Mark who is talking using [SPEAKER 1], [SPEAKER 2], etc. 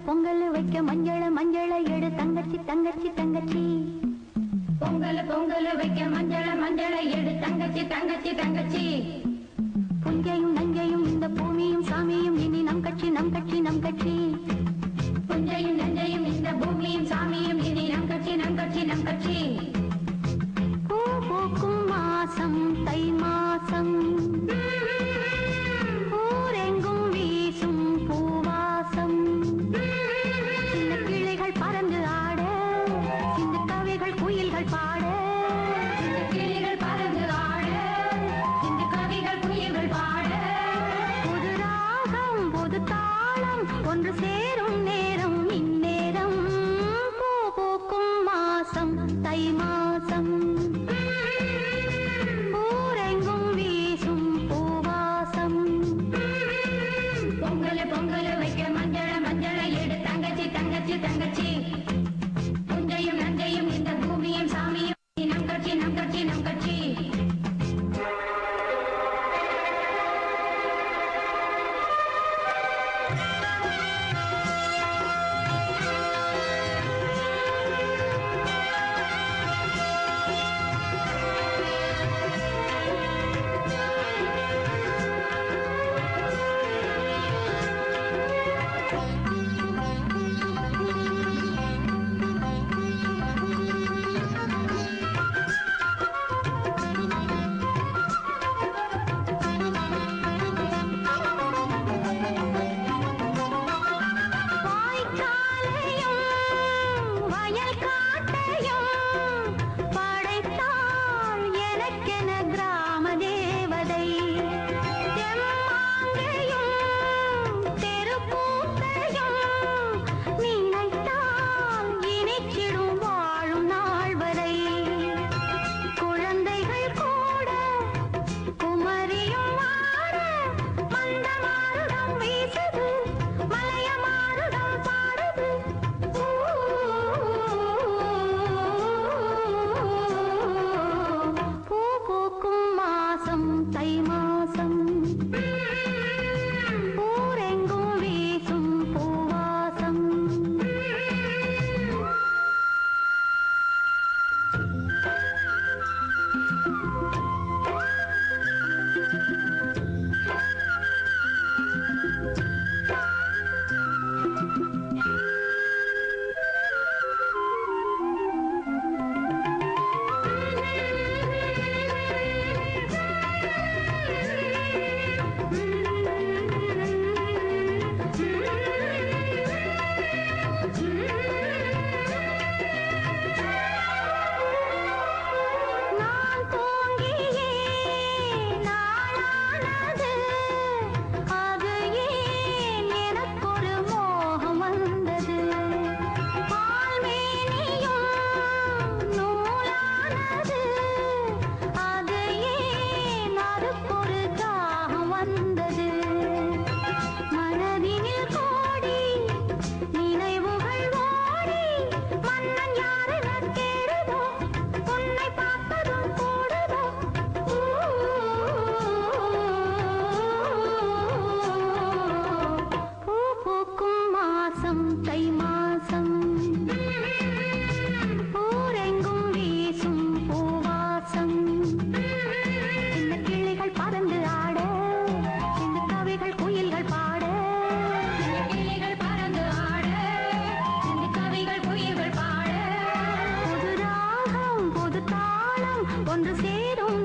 [SPEAKER 1] பொங்கல் வைக்க மஞ்சள மஞ்சள எடு தங்கச்சி தங்கச்சி தங்கச்சி.
[SPEAKER 2] பொங்கல் வைக்க மஞ்சள மஞ்சள எடு தங்கச்சி தங்கச்சி தங்கச்சி.
[SPEAKER 1] புஞ்சையும் நஞ்சையும் இந்த பூமியும் சாமியும் இனி நம் கட்சி நம் கட்சி நம் கட்சி.
[SPEAKER 2] புஞ்சையும் நஞ்சையும் இந்த பூமியும் சாமியும் இனி நம் கட்சி நம் கட்சி நம் கட்சி.
[SPEAKER 1] பூ பூக்கும் மாசம் தை மாசம், ஊரெங்கும் வீசும் பூவாசம். சின்ன கிளைகள் பறந்து ஆட, சின்ன கவிகள் குயில்கள் பாட.
[SPEAKER 2] சின்ன கிளிகள் பறந்து ஆட, சின்ன கவிகள் குயில்கள் பாட.
[SPEAKER 1] புது ராகம் புது தாளம் ஒன்று சேரும் நேரம் இந்நேரம். பூ பூக்கும் மாசம் தை மாசம், ஊரெங்கும் வீசும் பூவாசம்.
[SPEAKER 2] பொங்கல் வைக்க மஞ்சள மஞ்சள எடு தங்கச்சி தங்கச்சி தங்கச்சி. புஞ்சையும் நஞ்சையும் இந்த பூமியும் சாமியும் நம் கட்சி நம் கட்சி நம் கட்சி.
[SPEAKER 1] தை மாசம், ஊரெங்கும் வீசும் பூவாசம். தை மாசம், ஊரெங்கும் வீசும் பூவாசம். சின்ன கிளிகள் பறந்து ஆட, சின்ன கவிகள் குயில்கள் பாட.
[SPEAKER 2] சின்ன கிளிகள் பறந்து ஆட, சின்ன கவிகள் குயில்கள் பாட.
[SPEAKER 1] புது ராகம் புது தாளம் ஒன்று சேரும்